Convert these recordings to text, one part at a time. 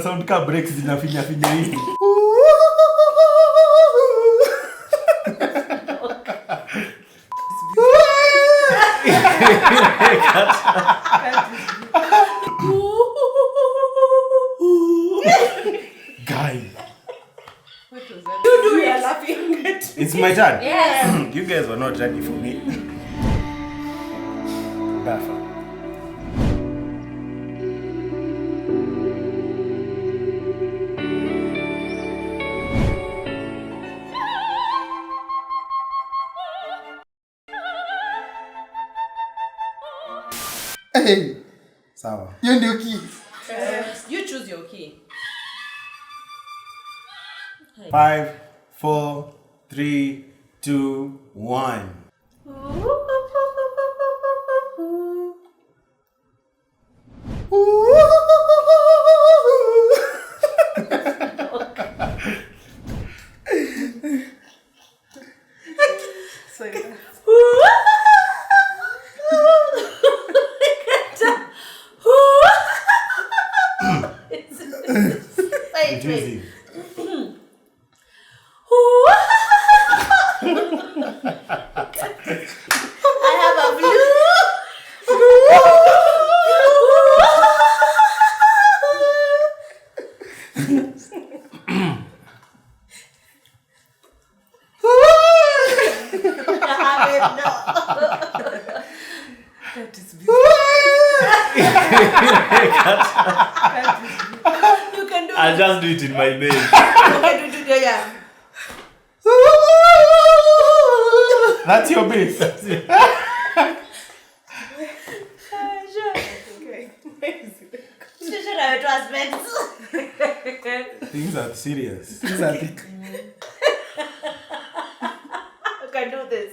Sound ka breaks zinafinya hivi. Guy. What was that? You are laughing at me. It's my turn. Yes. You guys were not ready for me. Dafa. Hey, Sawa. hiyo ndio key. You choose your key. 5, 4, 3, 2, 1. Soila. Juicy. I have a blue. That is beautiful. You can do it. I'll just do it in my name. You can do it, yeah. That's your base. That's it. Things are serious. These are the You can do this.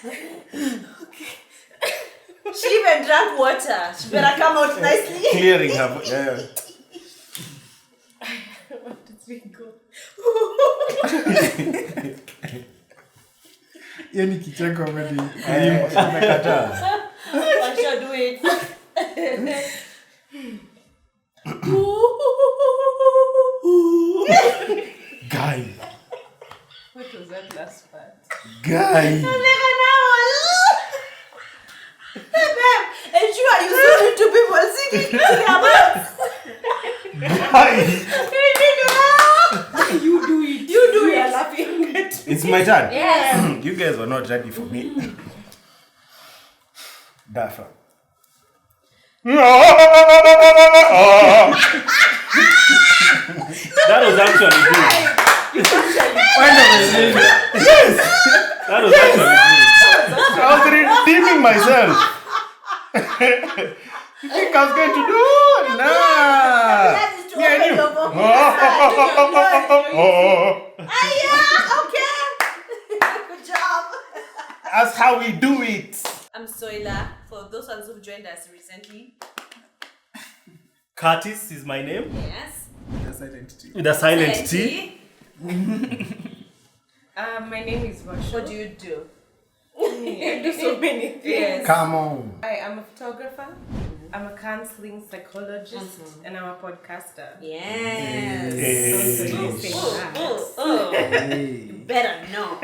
Okay. She even drank water. She better come out nicely. Clearing her. Yeah. What did we go? hiyo ni kicheko kweli. Amekataa. I shall do it. Guy. What was that last part? Guy. Ensure you sing it to people. Sing it to their mouths. Guy. You do it. You do it. You are laughing at me. It's my turn. Yes. You guys were not ready for me. Dafa. That was actually good. Yes. That was actually good. I was redeeming myself. You think I was going to do it? Nah. That is to open your vocabulary. Yeah, okay. Good job. That's how we do it. I'm Soila. For those ones who've joined us recently. Curtis is my name. Yes. The silent T. With a silent T. My name is Vasha. What do you do? I do so many things. Yes. Come on. I am a photographer. I'm a counseling psychologist, and I'm a podcaster. Yes. Hey. You better know.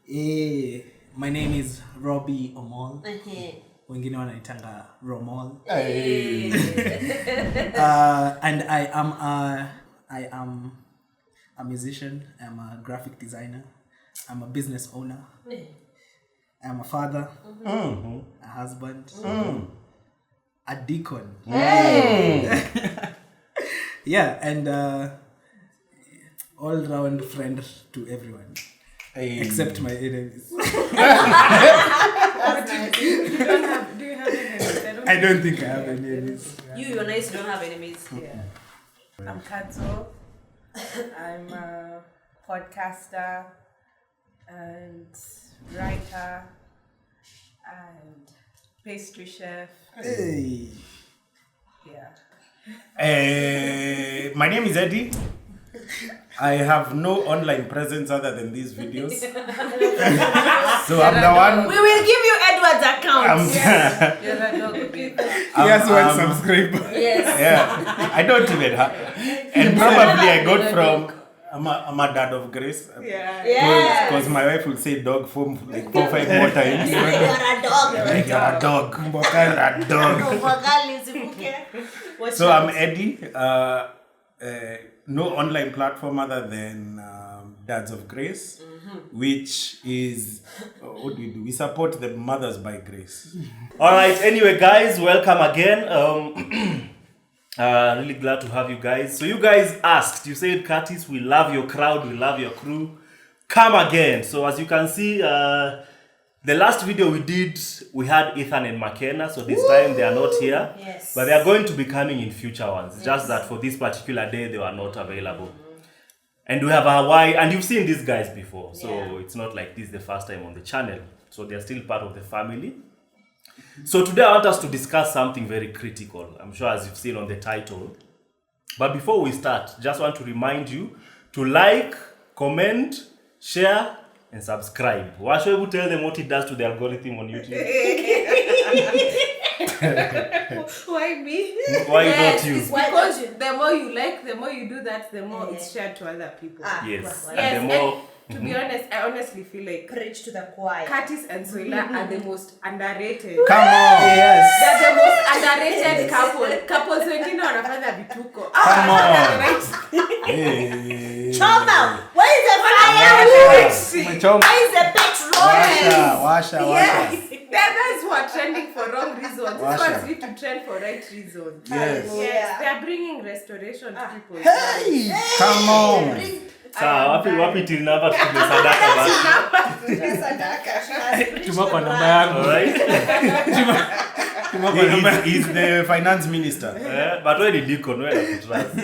Hey. My name is Robbie Omol. Wengine wanaitanga Romol. Hey. And I am a musician. I'm a graphic designer. I'm a business owner. I'm a father. A husband. A deacon. Yeah, and all-round friend to everyone. Hey. Except my enemies. Do you have enemies? I don't think I have any enemies. You're nice, you don't have enemies. Yeah. I'm Kato. I'm a podcaster and writer and pastry chef. Hey. Yeah. My name is Eddie. I have no online presence other than these videos. So I'm the one. We will give you Edward's account. You're a dog, baby. Yes, one subscriber. Yes. Yeah, I don't even have. And probably I got from. I'm a dad of Grace. Yeah. Yes. Because my wife will say dog for like 4 or 5 more times. You're a dog. Like, you're a dog. You're a dog. So I'm Eddie. No online platform other than Dads of Grace, which is what we do. We support the mothers by grace. All right. Anyway, guys, welcome again. Really glad to have you guys. So you guys asked. You said, Curtis, we love your crowd. We love your crew. Come again. So as you can see, the last video we did, we had Ethan and McKenna. So this time they are not here. Yes. But they are going to be coming in future ones. Yes. Just that for this particular day, they were not available. And we have a why. And you've seen these guys before. So it's not like this is the first time on the channel. So they're still part of the family. So today I want us to discuss something very critical. I'm sure as you've seen on the title. But before we start, just want to remind you to like, comment, share, and subscribe. Why should we tell them what it does to the algorithm on YouTube? Why me? Why not you? It's because the more you like, the more you do that, the more it's shared to other people. Yes. Well, And the more... To be honest, I honestly feel like preach to the choir. Curtis and Soila are the most underrated. Come on. Yes. They're the most underrated couple. Couples wengine wanafanya vituko. Come on. Right. Hey. Choma, where is the firewood? Machoma. Where is the petrol? Washa. Yes. That's who are trending for wrong reasons. These Washa. ones need to trend for right reasons. Yes. Yes. They are bringing restoration to people. Hey. Come on. Sawa, wapi till number tumesadaka basi. Tuma kwa namba yangu. Alright? He's the finance minister. But when did Deacon, where I trust?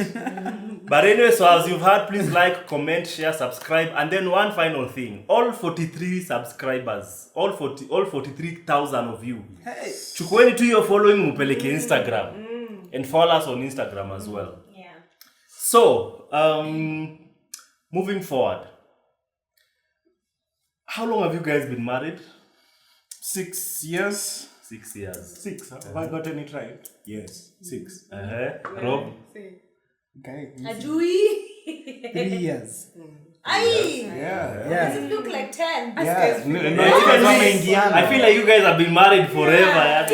But anyway, so as you've heard, please like, comment, share, subscribe, and then one final thing. All 43 subscribers, all 43,000 of you. Hey. Chukueni tu your following mupeleke Instagram. And follow us on Instagram as well. Yeah. So, moving forward. How long have you guys been married? 6 years. 6 years. 6. Have I gotten it right? Yes. 6. Rob? Okay. Ajui. 3 years. Aye. Yeah. Yeah. Does it look like 10? Yeah. No, I feel like you guys have been married forever.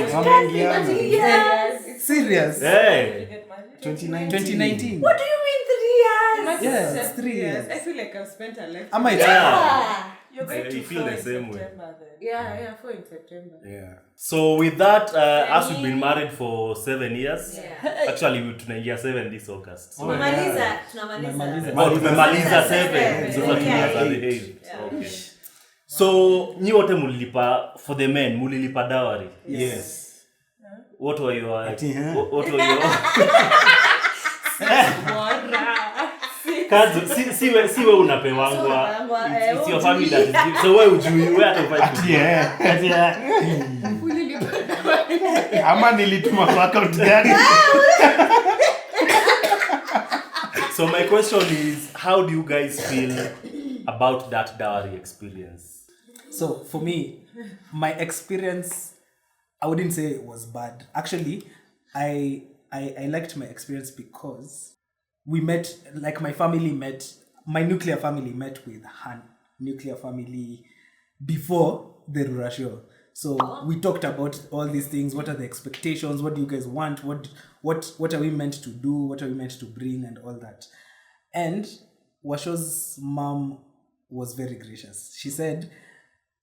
Yes. Serious? Hey. 2019. What do you mean 3 years? Yeah, it's 3 years. I feel like I've spent a life. I might. Yeah. You're going You feel the same way. Yeah, 4 in September. Yeah. So with that, as we've been married for 7 years, Yeah. actually we tunaingia 7 this August. So, Tunamaliza. tumemaliza 7. So Yeah. tunaingia at the 8. Okay. So nyi wote mulilipa for the men, mulilipa dowry. Yes. What were your what were your Kazu, si we unapewangwa. It's your family that is. So we ujui, we hata ufai. Ama nilituma kwa account gani? So my question is, how do you guys feel about that dowry experience? So for me, my experience, I wouldn't say it was bad. Actually, I liked my experience because we met, like my nuclear family met with her nuclear family before the Rura show. So we talked about all these things. What are the expectations? What do you guys want? What are we meant to do? What are we meant to bring and all that? And Washo's mom was very gracious. She said,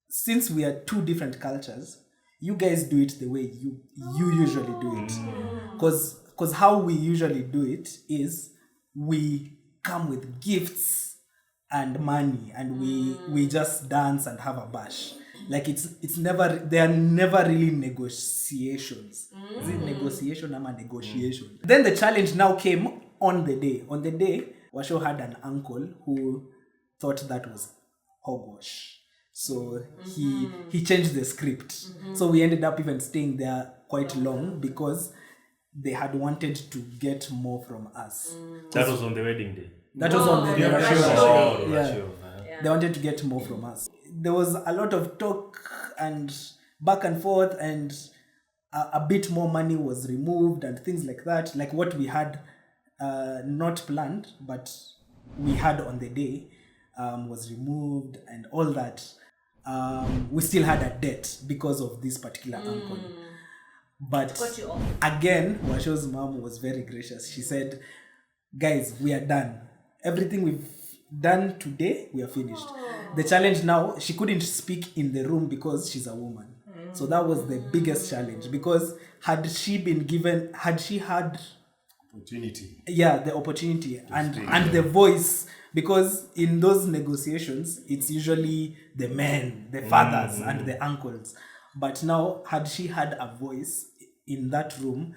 since we are 2 different cultures, you guys do it the way you usually do it. Because how we usually do it is we come with gifts and money and we just dance and have a bash. Like it's never, there are never really negotiations. Is it negotiation or negotiation? Then the challenge now came on the day. On the day, Washo had an uncle who thought that was hogwash. So he changed the script. So we ended up even staying there quite long because they had wanted to get more from us. That was on the wedding day. That was on the the ratio. ratio. Yeah. They wanted to get more from us. There was a lot of talk and back and forth, and a bit more money was removed and things like that. Like what we had not planned, but we had on the day was removed and all that. We still had a debt because of this particular uncle. But Cut you off. again, Washo's mom was very gracious. She said, guys, we are done. Everything we've done today, we are finished. The challenge now, she couldn't speak in the room because she's a woman. So that was the biggest challenge, because had she had Opportunity. the opportunity and the voice, because in those negotiations it's usually the men, the fathers and the uncles, but now had she had a voice in that room,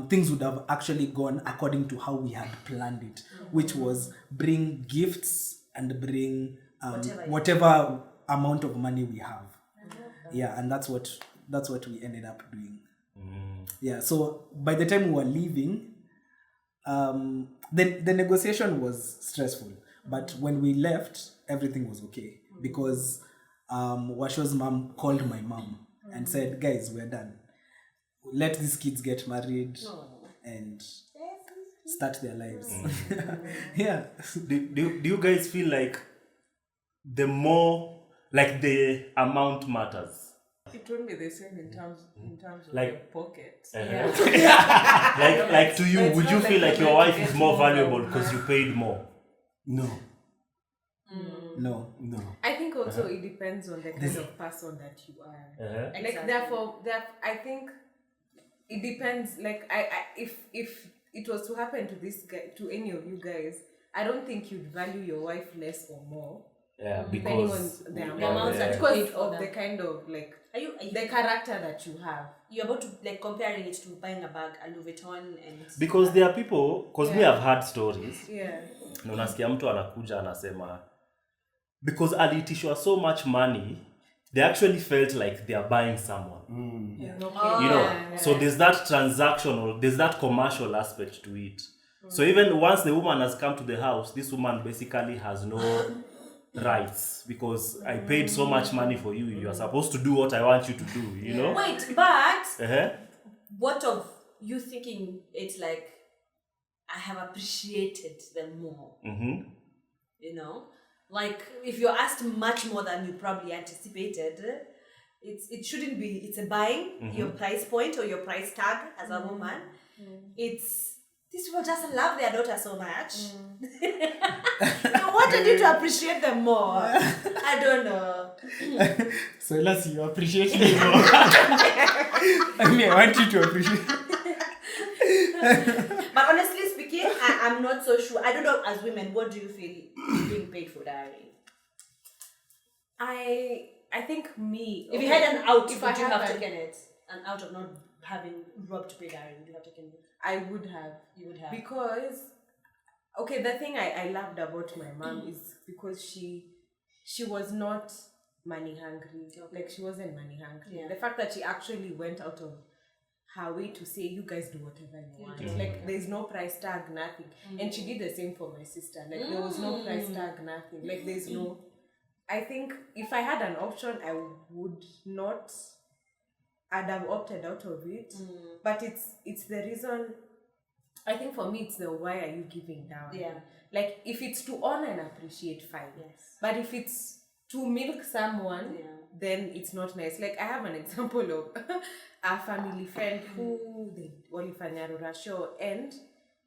things would have actually gone according to how we had planned it, which was bring gifts and bring whatever amount of money we have. And that's what we ended up doing. So by the time we were leaving, the negotiation was stressful, but when we left, everything was okay, because Washo's mom called my mom and said, guys, we're done. Let these kids get married and start their lives. Do you guys feel like the more, like the amount matters? It won't be the same in terms of Like- your pocket. Like to you, It's would not you like feel like you're your going to wife is get more more valuable of because her. you paid more? No. No. I think also it depends on the kind of person that you are. Like Exactly. therefore, I think it depends. Like if it was to happen to this guy, to any of you guys, I don't think you'd value your wife less or more. Yeah, Depending because on the amount amounts that you because paid for of them. the kind of like Are you the character that you have. you're about to like comparing it to buying a bag, a Louis Vuitton, and because there are people, because we have had stories. Yeah. Na unasikia mtu anakuja anasema because aliitishwa so much money, they actually felt like they are buying someone. Yeah. You know, so there's that transactional, there's that commercial aspect to it. So even once the woman has come to the house, this woman basically has no rights, because I paid so much money for you. You are supposed to do what I want you to do, you know? wait, but Uh-huh. what of you thinking it's like I have appreciated them more? Mm-hmm. You know, like if you're asked much more than you probably anticipated, it shouldn't be. It's a buying your price point or your price tag as a woman. It's these people just love their daughter so much. They wanted you to appreciate them more. I don't know. So unless you appreciate me more. I mean, I want you to appreciate. But honestly speaking, I'm not so sure. I don't know, as women, what do you feel being paid for dowry? I think me. If you had an out, if would I you have an- taken it? An out of not having robbed to pay dowry, would you have taken it? I would have. You would have. Because, okay, the thing I loved about my mom is because she was not money hungry. Like, she wasn't money hungry. Yeah. The fact that she actually went out of her way to say, you guys do whatever you want. Like, there's no price tag, nothing. And she did the same for my sister. Like, there was no price tag, nothing. Like, there's no... I think if I had an option, I would not... I'd have opted out of it. But it's the reason... I think for me, it's the why are you giving down? Yeah. Like, if it's to honor and appreciate, fine. Yes. But if it's to milk someone, then it's not nice. Like, I have an example of a family friend who they walifanya rura show, and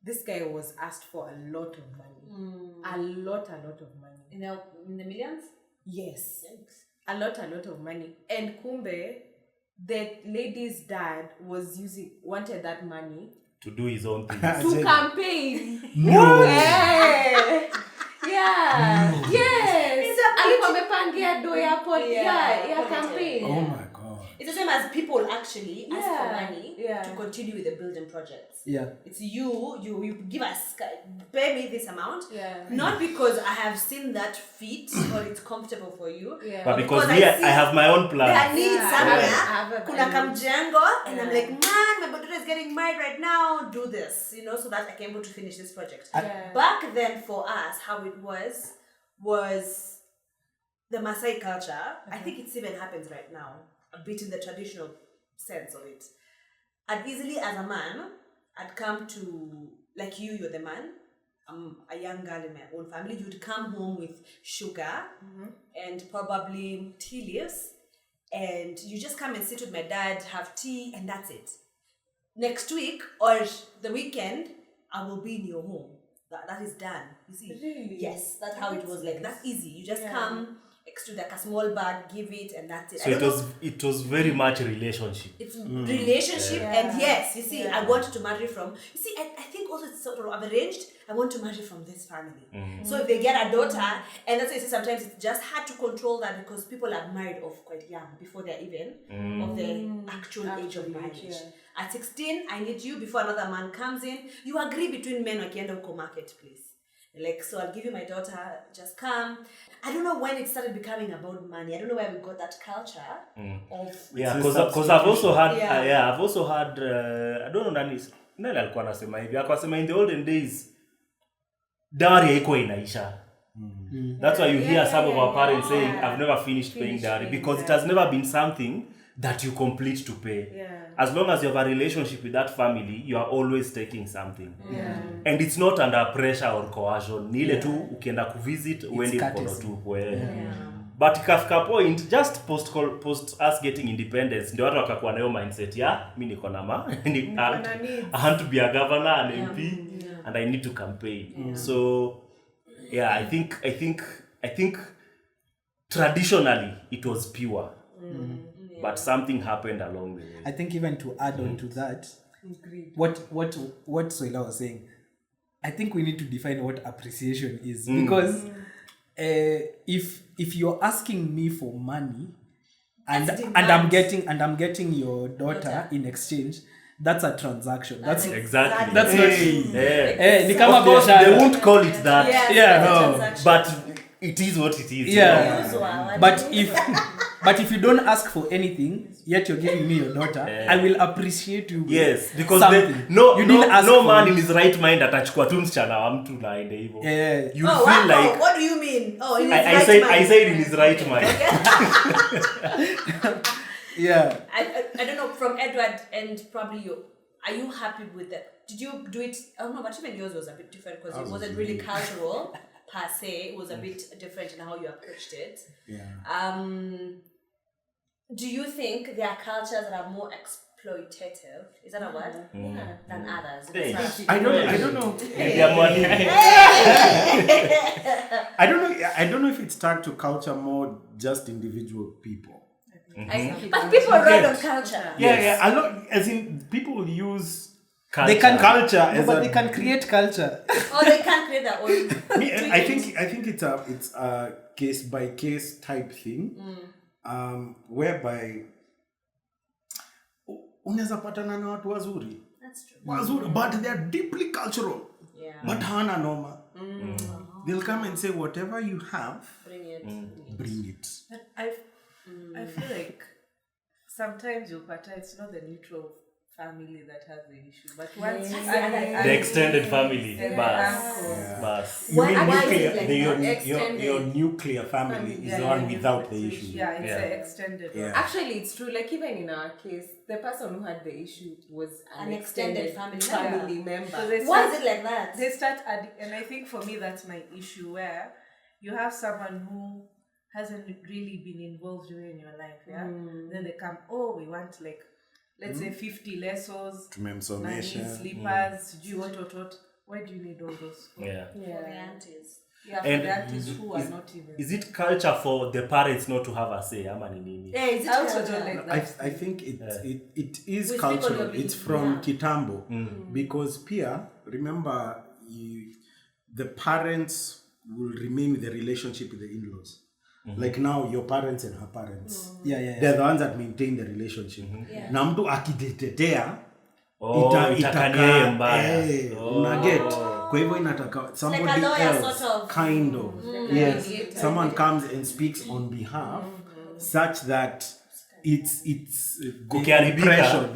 this guy was asked for a lot of money. A lot of money. In the millions? Yes. Thanks. A lot of money. And kumbe, the lady's dad wanted that money To do his own thing. to campaign. No. Yeah. Yeah. Yes. It's a Alikuwa amepangia do ya Yeah, ya politics. campaign. Oh my God. It's the same as people actually ask for money Yeah. to continue with the building projects. Yeah. It's you give us, pay me this amount. Yeah. Not because I have seen that fit or it's comfortable for you. Yeah. But because I I see have my own there plans. are needs Yeah, I somewhere. have a Kuna kamjengo, and I'm Yeah. like, man, my daughter is getting married right now. Do this, so that I can able to finish this project. Yeah. Back then, for us, how it was the Maasai culture. I think it even happens right now, a bit in the traditional sense of it. I'd easily, as a man, I'd come to, like you're the man. I'm a young girl in my own family. You'd come home with sugar and probably tea leaves, and you just come and sit with my dad, have tea, and that's it. Next week or the weekend, I will be in your home. That is done. You see? Really? Yes, that's how it was. Like, that's easy. You just come, extrude like a small bag, give it, and that's it. So it was very much relationship. It's relationship, and yes, you see, I want to marry from. You see, I think also it's sort of arranged. I want to marry from this family. So if they get a daughter, and that's why you see sometimes it's just hard to control that because people are married off quite young before they're even of the actual age of marriage. At 16, I need you before another man comes in. You agree between men wakienda uko marketplace. Like, so I'll give you my daughter, just come. I don't know when it started becoming about money. I don't know where we got that culture of... Yeah, because I've also had, I've also had, I don't know nani alikuwa anasema hivi. Alikuwa anasema in the olden days, dowry haikuwa inaisha. That's why you hear some of our parents saying, I've never finished paying dowry because it has never been something that you complete to pay. Yeah. As long as you have a relationship with that family, you are always taking something. Yeah. And it's not under pressure or coercion. Ni ile tu ukienda kuvisit uende mkono tupu. But ikafika point just post us getting independence ndio watu wakakuwa na hiyo mindset mimi niko na I want to be a governor, an MP, and I need to campaign. So I think traditionally it was pure. But something happened along the way. I think even to add on to that, what Soila was saying, I think we need to define what appreciation is because if you're asking me for money and I'm getting your daughter in exchange, that's a transaction. That's exactly. That's not. Of course, they won't call it that. Yes, but it is what it is. Yeah. But if you don't ask for anything, yet you're giving me your daughter, I will appreciate you. Yes, because no man in his right mind atachukua tu msichana wa mtu na aende hivyo. You feel like what do you mean? Oh, in his I said in his right mind. Yeah. I don't know, from Edward and probably you, are you happy with that? Did you do it? Oh no, but even yours was a bit different because it wasn't really cultural per se. It was a bit different in how you approached it. Yeah. Do you think there are cultures that are more exploitative? Is that a word? Than others? I don't know. I don't know if it's tied to culture more just individual people. But people run on culture. Yeah. A lot, as in people use culture. They can culture as but they can create culture. Or they can create their own. I think it's a case by case type thing. Whereby unaweza patana na watu wazuri. That's true. Wazuri, but they are deeply cultural. Yeah. But hana noma. They'll come and say whatever you have, bring it. But I feel like sometimes it's not the neutral family that has the issue, but once the extended family, bus. You mean Why nuclear? is it like Your nuclear family is the one without the issue. Yeah, it's the extended one. Yeah. Actually, it's true. Like even in our case, the person who had the issue was an extended family member. So why is it like that? They start adding, and I think for me that's my issue, where you have someone who hasn't really been involved in your life, then they come, we want like, let's say 50 lesos, slippers, what. Why do you need all those? For the aunties. Yeah, for the aunties who are not even. Is it culture for the parents not to have a say? Yeah, is it culture? Like that? I think it is cultural. It's from Kitambo. Because Pia, remember, the parents will remain with the relationship with the in-laws. like now your parents and her parents, Yeah. they're the ones that maintain the relationship. Yeah. Na mtu akitetea itakanie mbaya. unaget. Kwa hivyo inataka somebody like a lawyer, else sort of. kind of yes, someone comes and speaks on behalf such that it's the Kukiharibika. impression,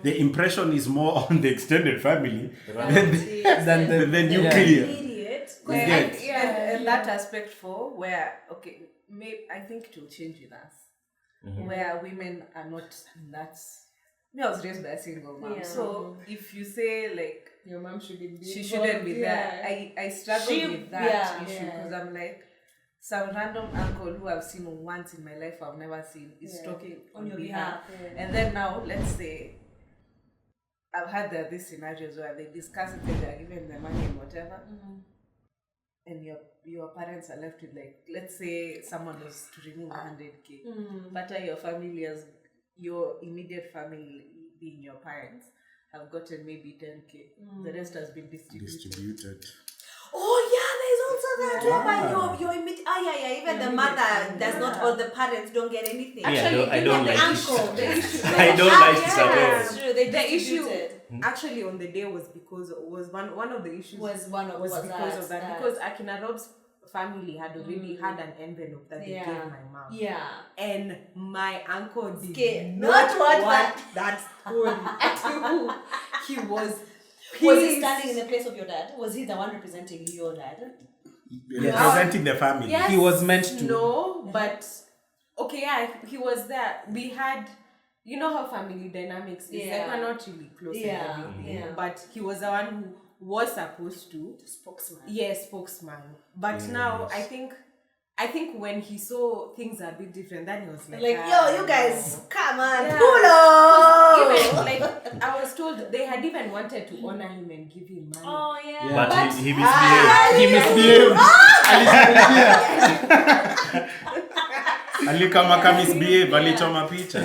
the impression is more on the extended family than the nuclear. Idiot. And that aspect for where I think it will change with us, where women are not that. Me, I was raised by a single mom, so if you say like your mom shouldn't be, she shouldn't be there, I struggle with that issue because I'm like, some random uncle who I've seen once in my life I've never seen is talking on your behalf. And then now, let's say, I've had these scenarios where they discuss it and they're given the money and whatever, and your parents are left with like, let's say someone was to remove 100k, but your family, as your immediate family being your parents, have gotten maybe 10k. The rest has been distributed. Oh yeah, there's also that whereby your immediate even the mother does not, or the parents don't get anything. Actually, I don't the like uncle, the issue. I don't like this at all. That's true. They The issue distributed. actually on the day was because one of the issues Was because of that. Because Akina Rob's family had already had an envelope that they gave my mom. Yeah. And my uncle did Scared. not Not want what that story. He was Was he standing in the place of your dad? Was he the one representing your dad? Representing the family. Yes, He was meant to. No, but he was there. We had, you know how family dynamics is. Like, we're not really close and everything. But he was the one who was supposed to. The spokesman. Yes, spokesman. But now I think when he saw things a bit different, then he was like, yo, you guys, come on, Yeah. pull up. Even like I was told they had even wanted to honor him and give him money. Oh yeah. But he misbehaved. Alikama misbehave, alichoma picha.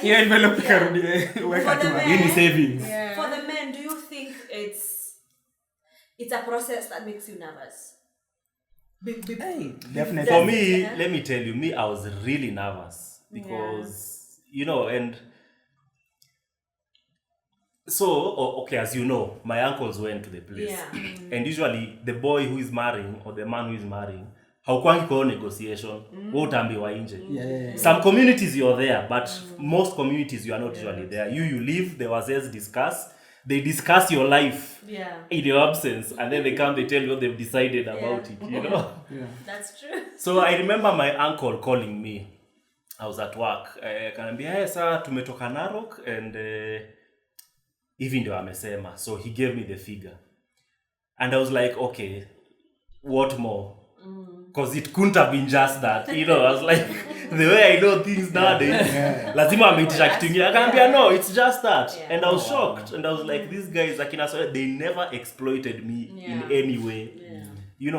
Hiyo envelope karudi weka tu. Hii ni savings. For the men, do you think it's a process that makes you nervous? Definitely. For me, let me tell you, I was really nervous because, and so, as you know, my uncles went to the place. Yeah. And usually, the boy who is marrying or the man who is marrying, haukwangi kwa negotiation, utambiwa nje. Some communities you're there, but most communities you are not usually there. You leave, the wazes discuss. They discuss your life in your absence, and then they come, they tell you what they've decided about it, That's true. So I remember my uncle calling me. I was at work. Kanambia, sir, tumetoka Narok, and hivi ndio amesema. So he gave me the figure. And I was like, okay, what more? Because it couldn't have been just that. I was like, the way I know things nowadays, lazima ameitisha kitu ingine. Akaniambia, no, it's just that. And I was shocked. And I was like, these guys, they never exploited me in any way.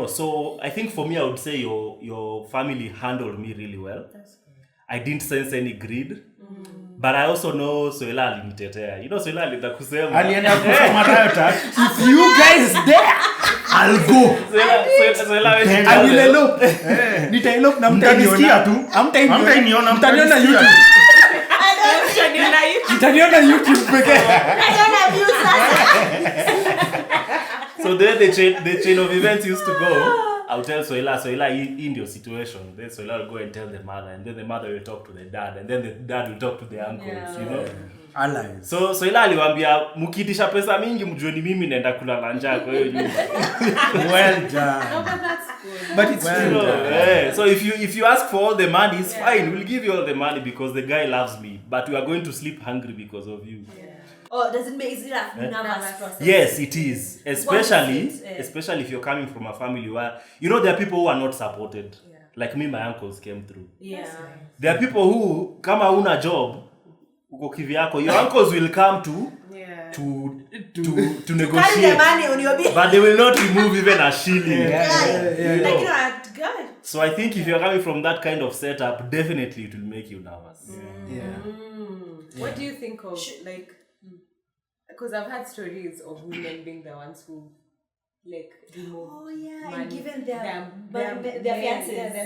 So I think for me, I would say your family handled me really well. I didn't sense any greed. But I also know Soila alinitetea. Soila alienda kusema. Alienda kusema diet. If you guys there, I'll go. Soila I will elope. Nitaelope na mtanisikia tu. Hamtainiona. Mtaniona YouTube. Mtaniona YouTube pekee. So then the chain of events used to go. I'll tell Soila in your situation. Then Soila will go and tell the mother, and then the mother will talk to the dad, and then the dad will talk to the uncles, Allies. So Soila aliwaambia mkiitisha pesa mingi mjue ni mimi naenda kulala njaa kwa hiyo nyumba. Well done. No, but that's good. But it's true. So if you ask for all the money, it's fine. We'll give you all the money because the guy loves me, but we are going to sleep hungry because of you. Oh, does it make it a nervous process? Yes, it is. Especially if you're coming from a family where there are people who are not supported. Like me, my uncles came through. Yeah. There are people who, kama una job, uko kivyako, your uncles will come to negotiate. Carry the money on your behalf. But they will not remove even a shilling. God. So I think if you're coming from that kind of setup, definitely it will make you nervous. What do you think of because I've had stories of women being the ones who like remove and given their fiancés. their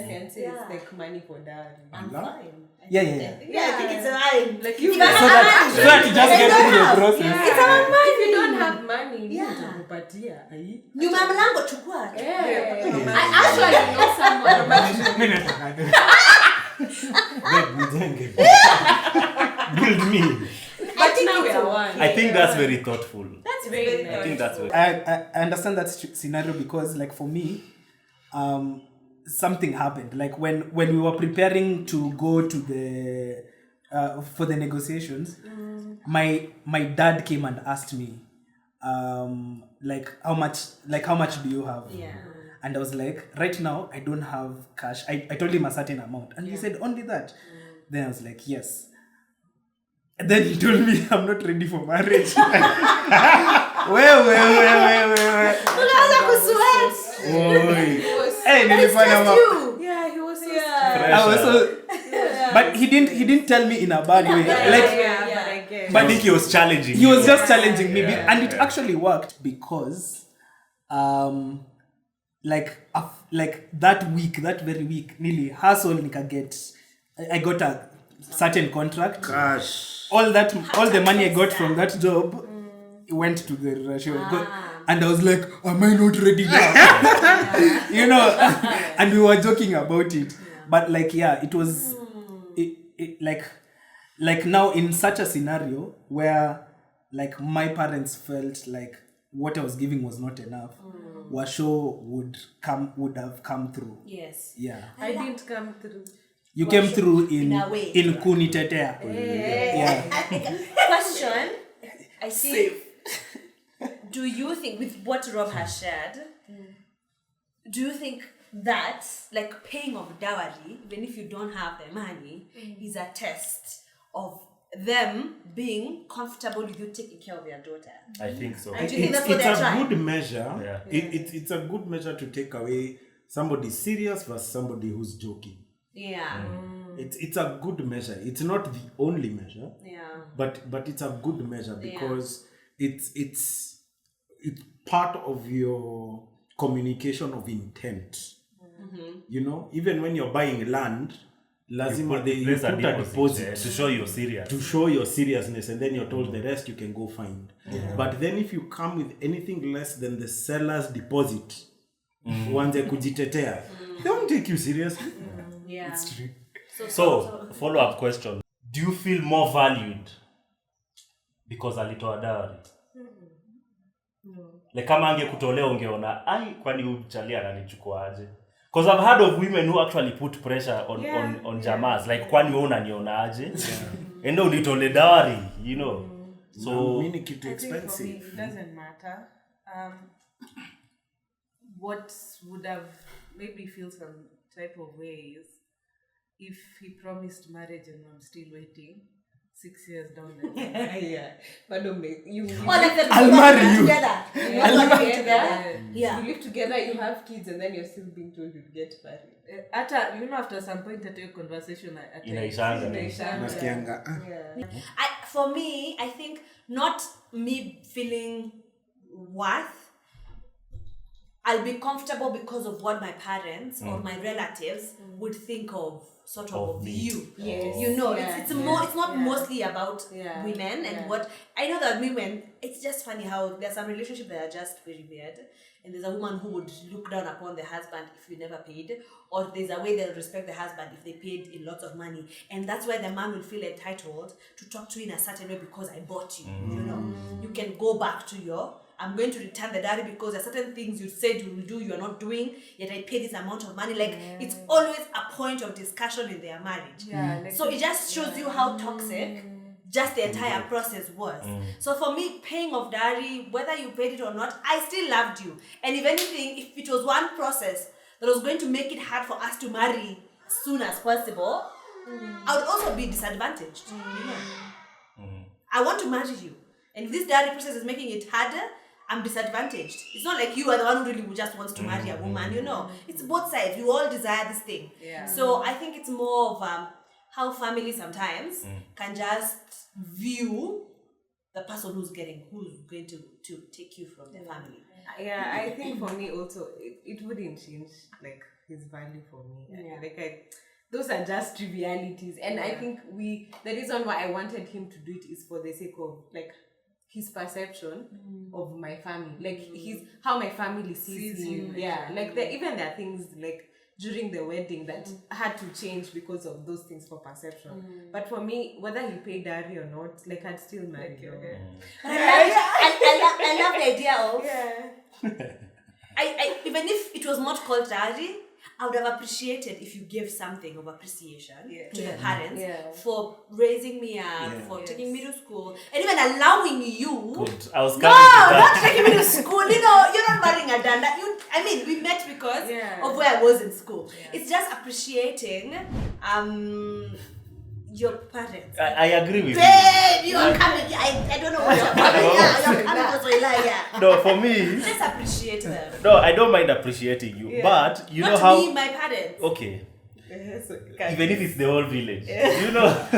fiancés Yeah. like money for dowry. I'm fine. Yeah. I think it's fine. Like you you guys So that you just get through the process. It's our money. If you don't have money, Yeah. nitakupatia. Nyuma ya mlango chukua. I actually know someone. Build me. But now we are one. I think that's very thoughtful. That's very I think that's very. I understand that scenario because, like, for me, something happened. Like when we were preparing to go to the for the negotiations, my dad came and asked me, like how much do you have? Yeah. And I was like, right now I don't have cash. I told him a certain amount, and he said only that. Then I was like, yes. And then he told me I'm not ready for marriage. Wait. Unaanza kusweat. Hey, nilifanya Yeah, he was so I was so, but he didn't tell me in a bad way. Like, I think he was challenging. he was just challenging me, and it actually worked because, like that very week, nearly hustle I got a certain contract. Gosh. All the money I got from that job went to the Russia. And I was like, am I not ready now? You know, and we were joking about it. But like, yeah, it was it like now in such a scenario where like my parents felt like what I was giving was not enough, Washo would have come through. Yes. Yeah. I didn't come through. You came through in a way. Kuni Tetea. Yeah. Question. I see. Do you think, with what Rob has shared, do you think that, like, paying of dowry, even if you don't have the money, is a test of them being comfortable with you taking care of their daughter? I think so. And do you think that's what they're It's a trying? good measure. Yeah. It's a good measure to take away somebody serious versus somebody who's joking. Yeah. It's a good measure. It's not the only measure, Yeah. but it's a good measure because it's part of your communication of intent. You know, even when you're buying land, lazima you Place put a deposit to show you're serious. to show your seriousness, and then you're told the rest you can go find. But then if you come with anything less than the seller's deposit, uanze kujitetea, they won't take you seriously. Yeah. It's true. So, follow-up question. Do you feel more valued because alitoa dowry? Like kama angekutolea ungeona, ai kwani huyu mchali ananichukua aje? Because I've heard of women who actually put pressure on jamas. Like kwani wewe unaniona aje? Endo unitole dowry, you know. So Mini kitu I think for me, expensive. it doesn't matter. What would have made me feel some type of ways if he promised marriage and I'm still waiting 6 years down the line. Yeah. But don't make you. Or like the I'll marry you. together. You live together. Yeah. You live together, you have kids, and then you're still being told you'll get married. After some point at your conversation, Inaishanga. Nasikianga, For me, I think not me feeling worth. I'll be comfortable because of what my parents or my relatives would think of Of me. you. Yes. You know, Yeah. it's not mostly about women and what I know that women. It's just funny how there's some relationships that are just very weird, and there's a woman who would look down upon the husband if you never paid, or there's a way they'll respect the husband if they paid in lots of money, and that's why the man will feel entitled to talk to you in a certain way because I bought you. You know, you can go back to I'm going to return the dowry because there are certain things you said you will do, you are not doing, yet I pay this amount of money. Like, it's always a point of discussion in their marriage. Yeah, like So it just shows you how toxic just the entire process was. So for me, paying of dowry, whether you paid it or not, I still loved you. And if anything, if it was one process that was going to make it hard for us to marry as soon as possible, I would also be disadvantaged. You know? I want to marry you. And if this dowry process is making it harder, I'm disadvantaged. It's not like you are the one who really just wants to marry a woman, you know. It's both sides. You all desire this thing. Yeah. So I think it's more of how families sometimes can just view the person who's going to take you from the family. Yeah, I think for me also, it wouldn't change like his value for me. Those are just trivialities, and I think the reason why I wanted him to do it is for the sake of like his perception of my family, like how my family sees him. Yeah, like even there are things like during the wedding that had to change because of those things for perception. But for me, whether he paid dowry or not, like I'd still marry him. I love the idea of I even if it was not called dowry, I would have appreciated if you gave something of appreciation to the parents for raising me up, for taking me to school, and even allowing you. Good. I was not taking me to school. You know, you're not marrying a danda. We met because of where I was in school. It's just appreciating your parents. I agree with you. Babe, you are coming. I don't know what you're coming. You're coming for Soila. No, for me. Just appreciate them. No, I don't mind appreciating you, but you know how. Not me, my parents. Okay. Even if it's the whole village, you know.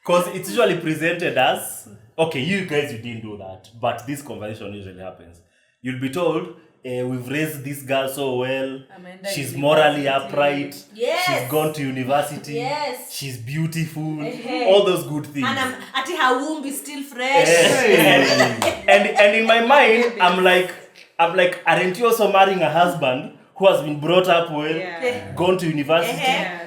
Because it's usually presented as, okay, you guys, you didn't do that, but this conversation usually happens. You'll be told, we've raised this girl so well. She's morally upright. Yes. She's gone to university. Yes. She's beautiful. All those good things. And her womb is still fresh. and in my mind, I'm like, aren't you also marrying a husband who has been brought up well, gone to university?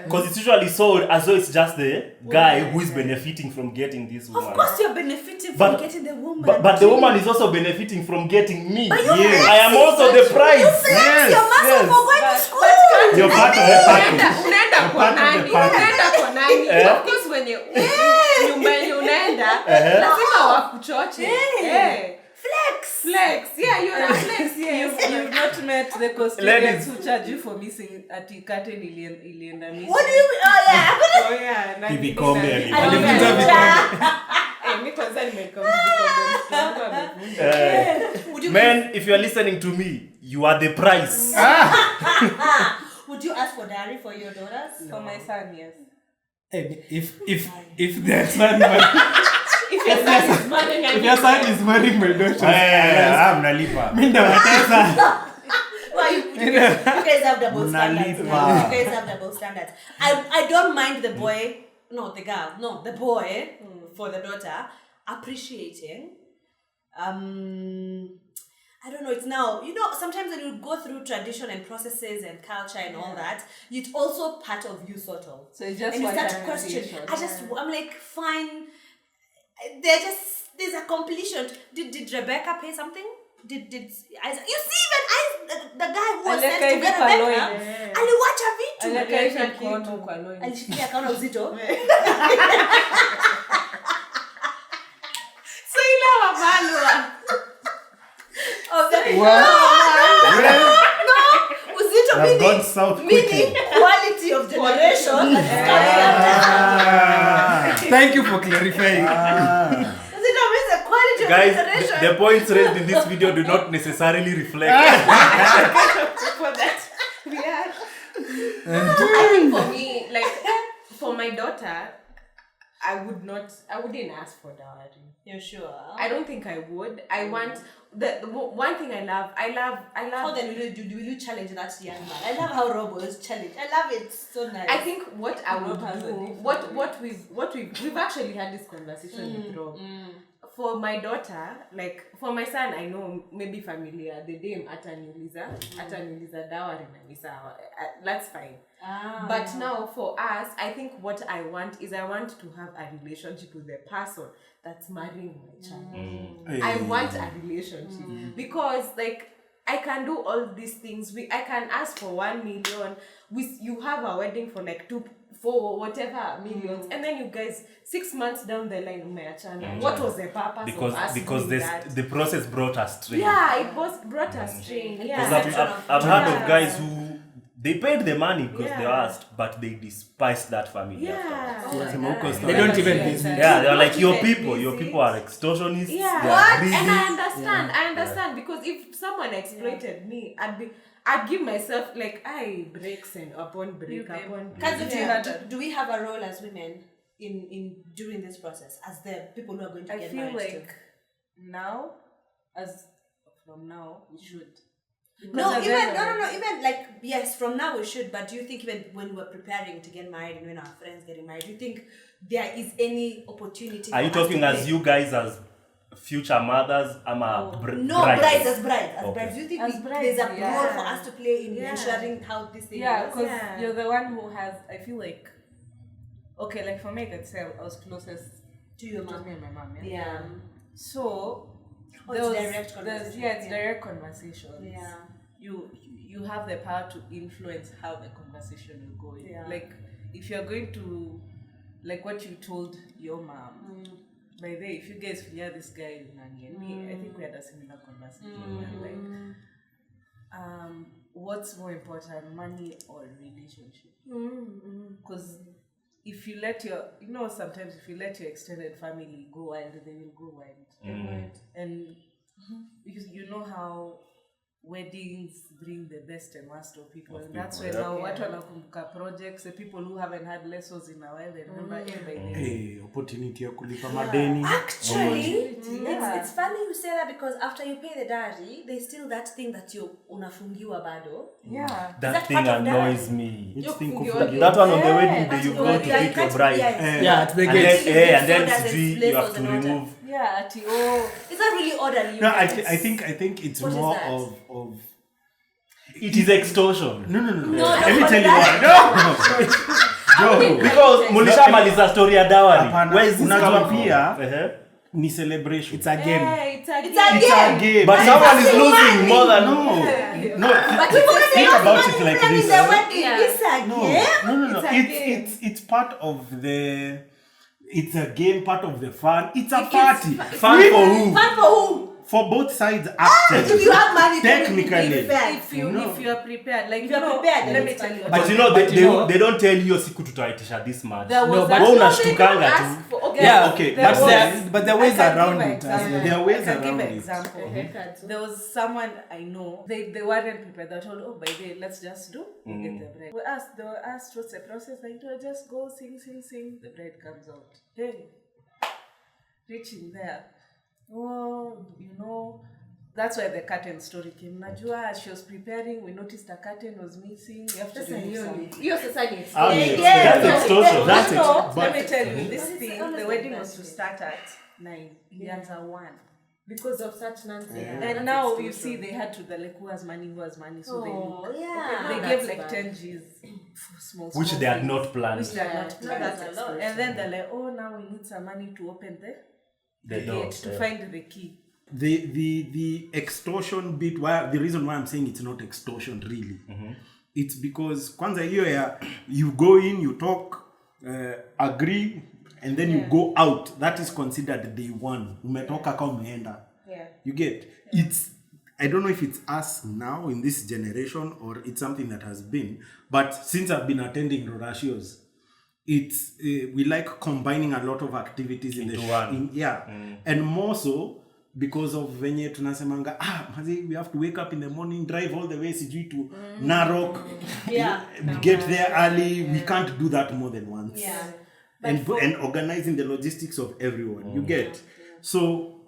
Because it's usually sold as though it's just the guy who is benefiting from getting this woman. Of course you're benefiting from getting the woman. But the woman is also benefiting from getting me. But I am also the prize. Your muscle for going to school. You're part of the package. Of course when you unaenda, lazima wakuchoche. Flex. Yeah, you're a flex. You've not met the custodians who charge you for missing at curtain ilienda missing. What do you mean? Oh yeah. Man, if you are listening to me, you are the prize. Would you ask for dowry for your daughters? For my son, yes. If their son if your son is marrying my daughter, I'm nalipa. Well, you guys have double standards. You guys have double standards. I don't mind the boy, the boy for the daughter appreciating. I don't know, it's now, sometimes when you go through tradition and processes and culture and all that, it's also part of you sort of. So it's just and you start to question. I'm like, fine. There's a completion. Did Rebecca pay something? Did Isaac? You see, even the guy who was sent to get Rebecca, aliwacha vitu. Alishikilia akaona uzito. Soila wabalwa. No, uzito meaning quality of generation. Thank you for clarifying. Guys, the points raised in this video do not necessarily reflect. I think for me, like for my daughter, I wouldn't ask for dowry. You're sure? I don't think I would. I want the one thing I love. How then will you challenge that young man? I love how Rob was challenged. I love it. So nice. I think what I would do, what we've actually had this conversation with Rob. For my daughter, like for my son, I know maybe familiar the name ataniuliza dowry na misawa. That's fine. But now for us, I think what I want to have a relationship with the person that's marrying my child. I want a relationship because like I can do all these things. I can ask for 1 million. You have a wedding for like 2, 4, whatever millions, and then you guys 6 months down the line, what was the purpose of us because doing that? The process brought us strain. Yeah, it brought us strain. Yeah. I've heard of guys who they paid the money because they asked, but they despised that family. They don't even business. Yeah, they're like your people are extortionists. Yeah, what? And I understand because if someone exploited me, I'd give myself like breaks and upon break. Do we have a role as women? in during this process as the people who are going to I get feel married like now, from now, we should. No, Because even like, yes, from now we should, but do you think even when we're preparing to get married and when our friends getting married, do you think there is any opportunity? Are you for us talking to as play? you guys as future mothers? No, brides. brides as brides. As Okay. brides. Do you think As there's a brides, role yeah. for us to play in Yeah. ensuring how this thing Yeah, goes? because you're the one who has. I feel like, okay, like for me, I could say I was closest To your just mom. me and my mom. Yeah. Yeah. So Oh, it's direct conversation. Yeah, it's Yeah. direct conversations. Yeah. You have the power to influence how the conversation will go. Yeah. Like if you're going to, like what you told your mom. By the way, if you guys hear this guy Nani and me, I think we had a similar conversation. And like, what's more important, money or relationship? Because if you let sometimes if you let your extended family go wild, they will go wild. And because you know how weddings bring the best and worst of people. And that's why now watu wanakumbuka projects, the people who haven't had lessons in a while, they remember by then. Hey, opportunity ya kulipa madeni. Actually, Yeah. it's funny you say that because after you pay the dowry, there's still that thing that you unafungiwa bado. Yeah. Is That that thing part of annoys dowry? me. Which thing you- kufungiwa? That one on the Yeah, wedding day that's you the go one. to Yeah, pick you your can't- bride. yeah, Yeah, at the And gate. then So Z, you there's have to laws and remove. Yeah, at Is that really orderly? No, I think it's What is more that? of It is extortion. no. No, Let me no, tell you that- why. No. Because Mulisha maliza story ya dowry. Hapana, Where is this unajua coming from? pia Uh-huh. ni celebration. It's a game. Yeah, it's a It's game. a It's a game. But someone is losing more than No. But people say Think "Oh, about money it like even this. in the wedding, Yeah. it's a No, game. no. It's a game. It's part of the. It's a game, part of the fun. It's a party. Fun for who? Fun for who? For both sides If actually. you have money, then Technically. it's fair. If you are prepared, like If you're prepared, then let me it's tell fine. you. But you know, they don't tell you siku tutaitisha this much. There was No, a- but- Wewe No, they unashtukanga don't tu. ask for- okay. Yeah, okay, There but was- there are ways I can around give it. an example. There are ways I can give around an it. example. There was someone I know. They weren't prepared. They told, oh, by the way, let's just do. Get the bride. They were asked what's the process. Like, just go sing. The bride comes out. Hey, reaching there. Oh, that's why the curtain story came. Najua, she was preparing. We noticed a curtain was missing. You have to remove something. You're society. That's extortion. That's but- let me tell you, this But it's thing, honestly the wedding bad was to thing. start at 9. Ilianza 1. Because of such nonsense. And now you see they had to, like, who has money, so they Oh, look. yeah. They No, gave that's like bad. 10 G's for small Which they had things. not planned. Which they had not No, planned. that's a lot. And then they're like, oh, now we need some money to open the The door, gate to yeah. find the key. The extortion bit, the reason why I'm saying it's not extortion really, it's because kwanza hiyo ya you go in, you talk, agree, and then you go out. That is considered day one. Umetoka kama umeenda. Yeah. You get it's. I don't know if it's us now in this generation or it's something that has been. But since I've been attending Rorashios, it's we like combining a lot of activities Into in the one. and more so because of venye tunasemanga mazi, we have to wake up in the morning, drive all the way sijui to Narok, get there early. We can't do that more than once. And organizing the logistics of everyone. You get so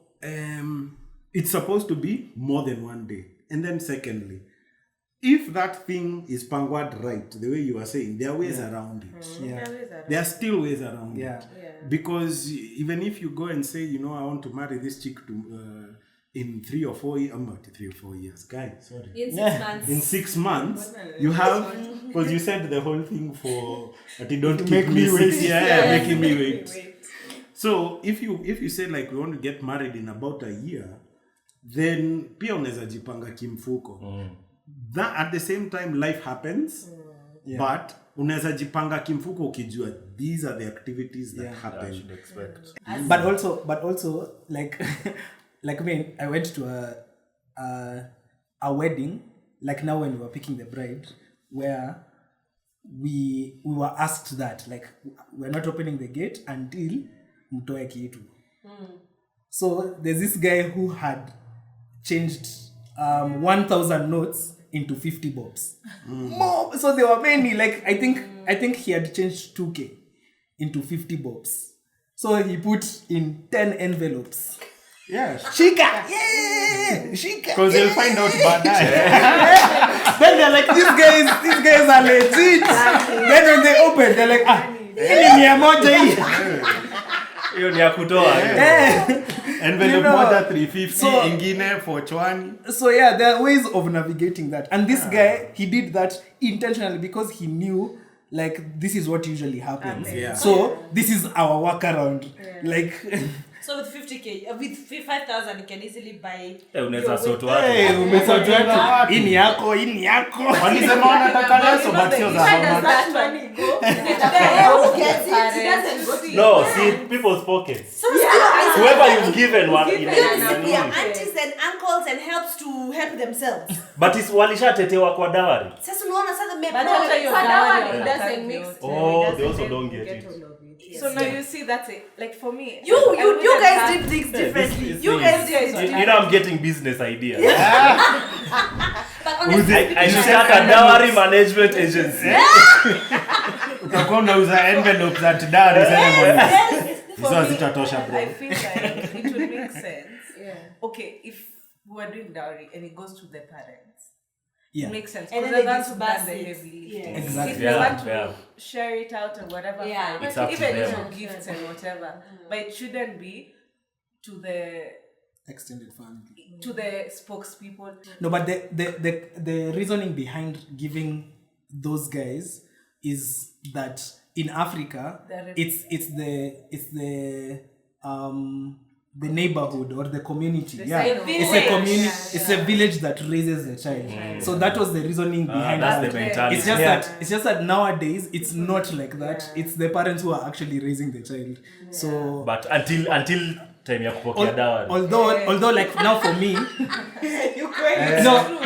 it's supposed to be more than one day. And then secondly, if that thing is pangwad right, the way you are saying, there are ways around it. Yeah. There are still ways around Yeah. it. Because even if you go and say, I want to marry this chick to in 3 or 4 years, not 3 or 4 years, guy, sorry. In 6 months. In 6 months, you have, because you said the whole thing for, that you don't keep make me wait. making me wait. So if you say like we want to get married in about a year, then pia unaweza jipanga kimfuko. That at the same time life happens, but unaweza jipanga kimfuko ukijua these are the activities that happen. I should expect. But also like like I went to a wedding, like now when we were picking the bride, where we were asked that like we're not opening the gate until mtoe kitu. So there's this guy who had changed 1,000 notes into 50 bobs. More, so there were many. Like I think he had changed 2K. into 50 bobs. So he put in 10 envelopes. Yes. Shika! Yeah! Shika! Because they'll find out baadaye. Then they're like, these guys are legit. Then when they open, they're like, hii ni 100 hii. Hiyo ni ya kutoa. Envelope You know, moja 350, so- ingine 420. So yeah, there are ways of navigating that. And this guy, he did that intentionally because he knew like this is what usually happens. Yeah. So this is our workaround. Like So with 50k, with 5,000, you can easily buy. Unaweza soto watu. umesajua hii ni yako. Walisema wanataka leso, but sio za Where does homa. that money go? Who gets it? It doesn't go to you. No, see people's pockets. So Whoever you've given one. you disappear your aunties and uncles and helps to help themselves. But is walishatetewa kwa dowry. Sasa unaona sasa But after your For dowry, dowry, it doesn't mix. Oh, they also don't get it. all of it. So now you see that's it. Like for me, you I wouldn't guys have- did things differently. This You thing guys is- did it. You know I'm getting business ideas. But honestly, I should start a dowry management agency. Utakuwa unauza envelopes at dowry ceremony. For Hizo me, hazitatosha, bro. I feel like it would make sense. Yeah. Okay, if we are doing dowry and it goes to the parents, Yeah. it makes sense And because then they're they the ones who disperse done the it. heavy lifting. Yeah. Exactly. If Yeah, they want to yeah. share it out or whatever, Yeah. fine. It's up to Even them. little gifts and whatever, but it shouldn't be to the Extended family. spokespeople. No, but the reasoning behind giving those guys is that in Africa it's the neighborhood or the community. It's a community. It's a village that raises the child. So that was the reasoning behind That's that. the mentality. It's just that nowadays it's not like that. It's the parents who are actually raising the child. So But until time ya kupokea dowry. although like now for me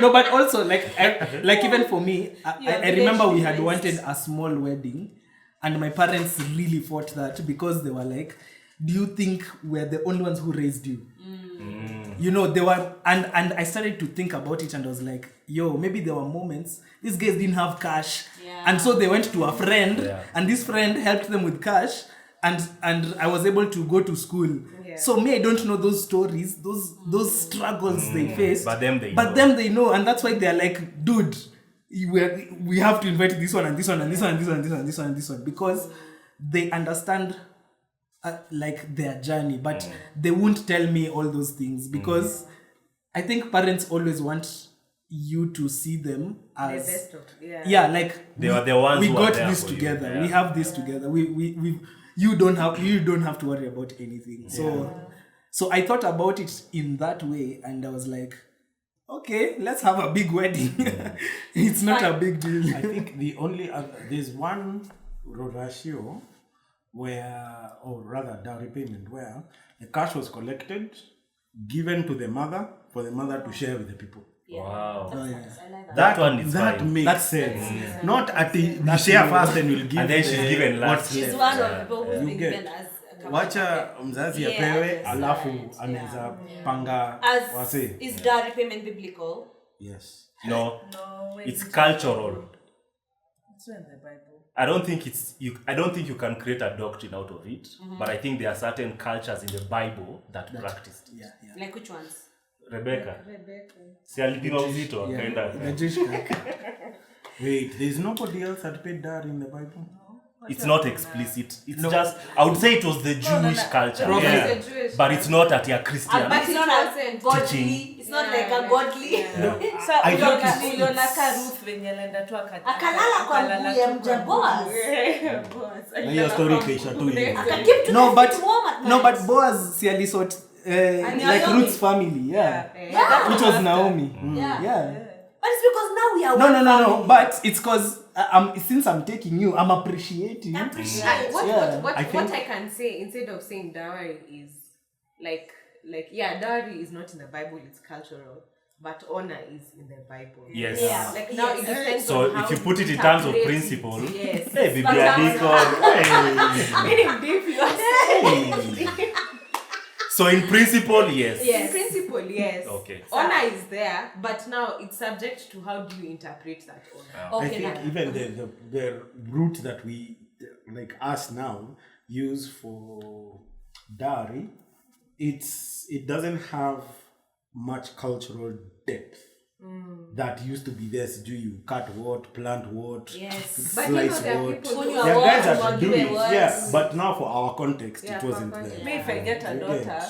no but also like even for me I remember we had wanted a small wedding and my parents really fought that because they were like, do you think we're the only ones who raised you? You know, they were and I started to think about it and I was like, yo, maybe there were moments these guys didn't have cash and so they went to a friend and this friend helped them with cash and I was able to go to school. So me, I don't know those stories, those struggles they face. But them they know, and that's why they're like, dude, we have to invite this one and this one and this one and this one and this one and this one and this one because they understand like their journey, but they won't tell me all those things because I think parents always want you to see them as The best of, like They were the ones we who got are there this for you. together. Yeah. We have this together. We you don't have to worry about anything. So I thought about it in that way and I was like, okay, let's have a big wedding. It's not a big deal. I think the only there's one ratio where, or rather dowry payment, where the cash was collected, given to the mother for the mother to share with the people. Wow. I like that. That one is That fine. makes sense. Not at the you share first and you'll give And then she's the- given last. what's She's left. one of the people who's You been get. given as a Wacha mzazi Yeah, apewe that's alafu right. anaweza panga as wase. is dowry payment biblical? Yes. No, No, wait, it's cultural. It's not in the Bible. I don't think you can create a doctrine out of it, but I think there are certain cultures in the Bible that practiced it. Yeah. Like which ones? Rebecca. Si alipima uzito akaenda. The Jewish guy. Wait, there's nobody else that paid dowry in the Bible? It's not explicit. It's just I would say it was the Jewish culture. Prophet. Yeah. It's a Jewish But it's not at your Christian. But it's not wasn't a godly. teaching. It's not like a godly. So I think uliona ka Ruth venye alienda tu Akalala kwa mguu ya mja Boaz. Na hiyo story ikaisha tu hivi. Akakeep to No, the but feet warm at no, night. but Boaz si alisort like Naomi. Ruth's family, Yeah. which was Naomi. Yeah. But it's because now we are No, one no. family. But it's because since I'm taking you, I'm appreciating. Appreciate. What I think- I can say instead of saying dowry is like dowry is not in the Bible, it's cultural, but honor is in the Bible. Yes. Yeah. Like now it depends So on how if you put it in terms of interpret principle, it. Yes. hey, Biblia Deacon, Meaning deep, you are saying. So in principle, yes. In principle, yes. Okay. Honor is there, but now it's subject to how do you interpret that honor. I Okay, think now. even the route that we like us now use for dowry, it doesn't have much cultural depth that used to be there. Do you cut what, plant what, Yes. But you know, slice there are what? people who- There are guys that What do you it, want. yeah. But now for our context, Yeah, it for wasn't context. there. Me, if I get a You daughter, get.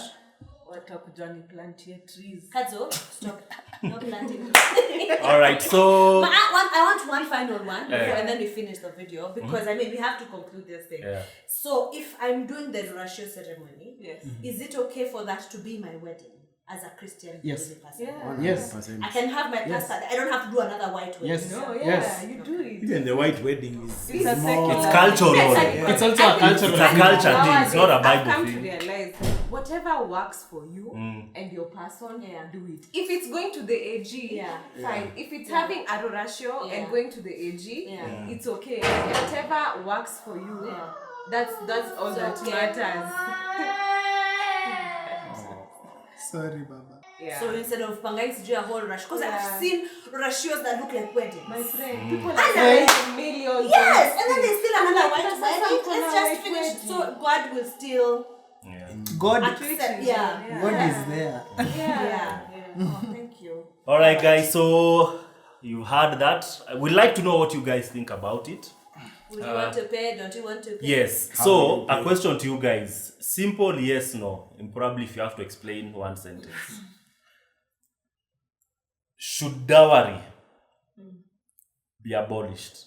watakujani plantie trees. Kadzo, stop. Not planting. All right, so But I want one final one, Yeah. and then we finish the video because I mean we have to conclude this thing. Yeah. So if I'm doing the ratio ceremony, Yes. is it okay for that to be my wedding as a Christian Yes. believing person? Yeah. Yes. 100%. I can have my pastor. I don't have to do another white wedding. Yes. No, yeah, Yes. you do it. Even the white wedding is It's a more. it's secular- cultural. Yeah. It's also a cultural It's a thing. culture thing. It's not a I've Bible come to thing. realize whatever works for you and your person, Yeah. do it. If it's going to the AG, Yeah. fine. If it's having a ratio Yeah. and going to the AG, Yeah. it's okay. Whatever works for you, Yeah. that's all So, that yeah. matters. Sorry, Baba. Yeah. So instead of pangai sijui a whole rush, because I've seen ratios that look like weddings. My friend, people are And spending millions. Yes, on and then there's still another white That's wedding. some Let's kind just of finish. wedding. So God will still Yeah. God, accept. Yeah. God is there. Yeah. Oh, thank you. All right, guys. So you heard that. We'd like to know what you guys think about it. Would you want to pay? Don't you want to pay? Yes. How So do you a pay? question to you guys: simple yes, no, and probably if you have to explain one sentence. Should dowry be abolished?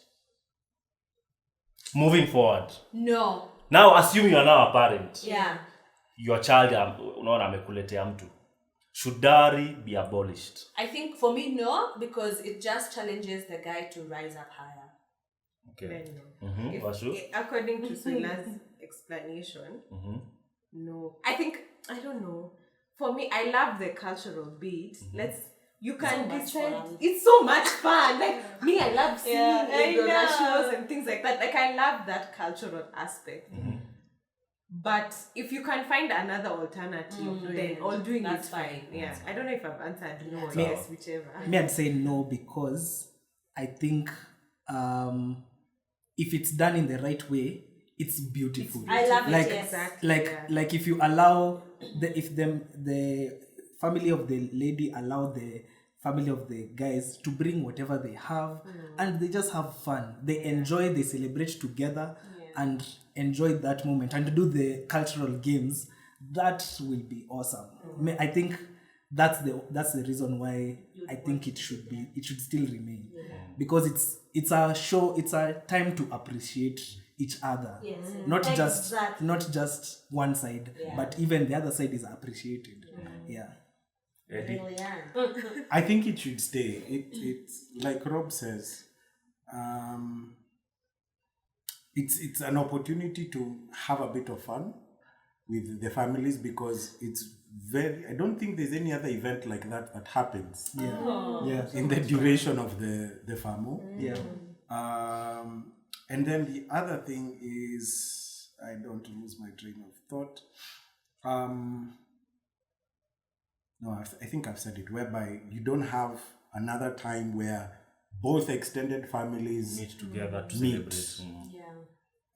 Moving forward. No. Now, assume you are now a parent. Yeah. Your child, unaona amekuletea mtu. Should dowry be abolished? I think for me, no, because it just challenges the guy to rise up higher. Okay. If- Washu? according to Soila's explanation, no. I don't know. For me, I love the cultural beat. You can So much decide. fun. It's so much fun. Like me, I love seeing Yeah, I know. shows and things like that. Like I love that cultural aspect. But if you can find another alternative, then all doing That's it's fine. fine. Yeah. I don't know if I've answered no or Me- yes, whichever. Me, I'd say no because I think if it's done in the right way, it's beautiful. I love it, like, yes. Exactly. Like, yeah. like if you allow the family of the lady allow the family of the guys to bring whatever they have, and they just have fun. They enjoy, they celebrate together, and enjoy that moment, and do the cultural games. That will be awesome. I think that's the reason why I think it should still remain, because it's a show, it's a time to appreciate each other. Yes. Not Exactly. just one side, but even the other side is appreciated. Yeah. Eddie? Really, yeah. I think it should stay. It's like Rob says. It's an opportunity to have a bit of fun with the families, because it's very. I don't think there's any other event like that happens Yeah. in the duration of the famo. Yeah. And then the other thing is, I don't lose my train of thought. No, I think I've said it, whereby you don't have another time where both extended families Meet together to Meet. celebrate.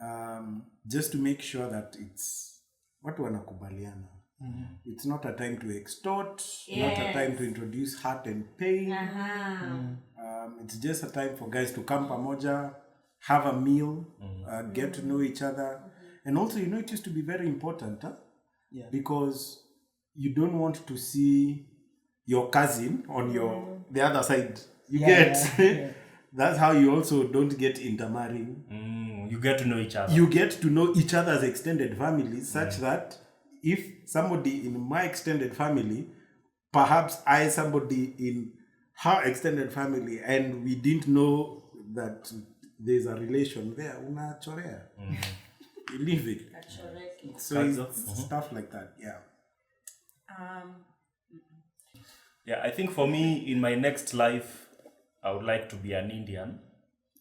Yeah. just to make sure that it's watu wanakubaliana. It's not a time to extort, not a Yes. time to introduce hurt and pain. Uh-huh. It's just a time for guys to come pamoja, have a meal, get to know each other. And also, it used to be very important, Yeah. because you don't want to see your cousin on the other side. You get Yeah. that's how you also don't get intermarrying. You get to know each other. You get to know each other's extended families, such that if somebody in my extended family, perhaps somebody in her extended family, and we didn't know that there's a relation there, una chorea. You leave it. So it's stuff like that, yeah. Yeah, I think for me, in my next life, I would like to be an Indian.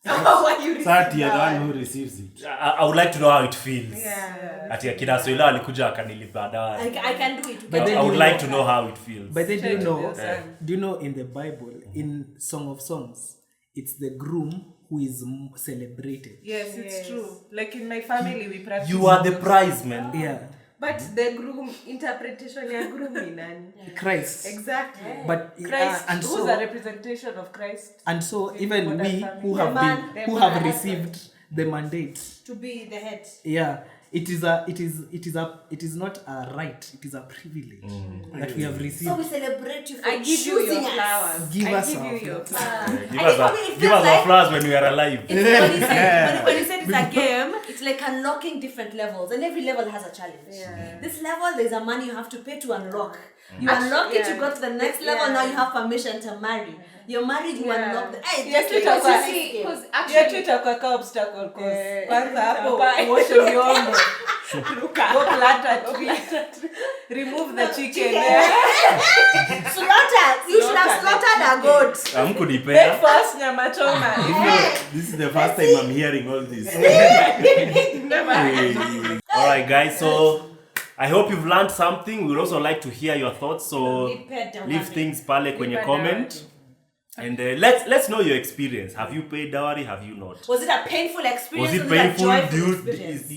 Why you That you're the one who receives it. I would like to know how it feels. Yeah. Ati akina Soila alikuja akanilipa dawa. I can do it. But then I would you like to know how it feels. But then do you know Yeah. in the Bible, in Song of Songs, it's the groom who is celebrated. Yes, it's true. Like in my family, we practice. You are the prize, man. Yeah, But the groom interpretation ya groom ni nani? Christ. Exactly. But Christ, and who's so a representation of Christ? and so in even modern we family. who The have man, been the who man have has received the mandate. To be the head. Yeah, it is not a right, it is a privilege that we have received. So we celebrate you for I give you choosing your us. flowers. Give I us give our you your flowers. flowers. Give And us it probably give feels us our like- flowers when we are alive. when you said it's a game, it's like unlocking different levels, and every level has a challenge. Yeah. This level, there's a money you have to pay to unlock. You Actually, unlock it, you yeah. go to the next level. Yeah. Now you have permission to marry. You're married, you unlock the. Hey, Yes, just tutakuwa- like this game. Because actually tutakuwa ka obstacle course. Kwanza hapo Bye. uoshe vyombo. Go plant a tree. Remove the chicken. Slaughter. You should have slaughtered a goat. Hamkunipea. Breakfast nyama choma. This is the first time I'm hearing all this. All right, guys. So I hope you've learned something. We'd also like to hear your thoughts. So leave things pale kwenye comment. And let's know your experience. Have you paid dowry? Have you not? Was it a painful experience? Was it or a painful? joyful experience?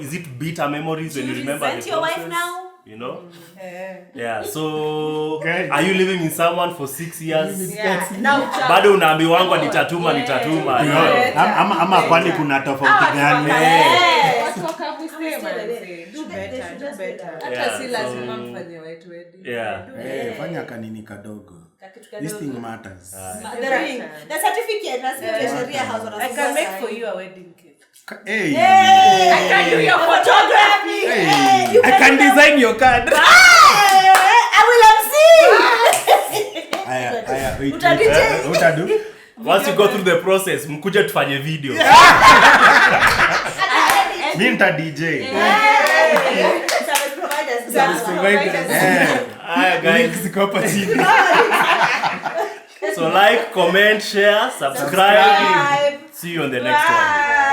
Is it bitter memories when Do you you remember the resent your wife process? now? You know? Yeah. So are you living with someone for 6 years? Yeah. Now Bado unaambiwangwa nitatuma. Ama kwani kuna tofauti gani? watu wakakusema mzee. Do better, do better. Yeah, Hata si so- lazima mfanye white wedding. Yeah. Fanya kanini kadogo. This thing matters. The ring, the certificate, that's the Sharia house. I can make for you a wedding cake. Hey. I can do your Photography. Hey. You I can design your card. I will MC. Aya, wait. Uta-DJ. Utadu? Once you go through the process, mkuje tufanye video. Mi nita DJ. Service providers. Alright, guys. Ziko hapa chini. So like, comment, share, subscribe. See you on the next one.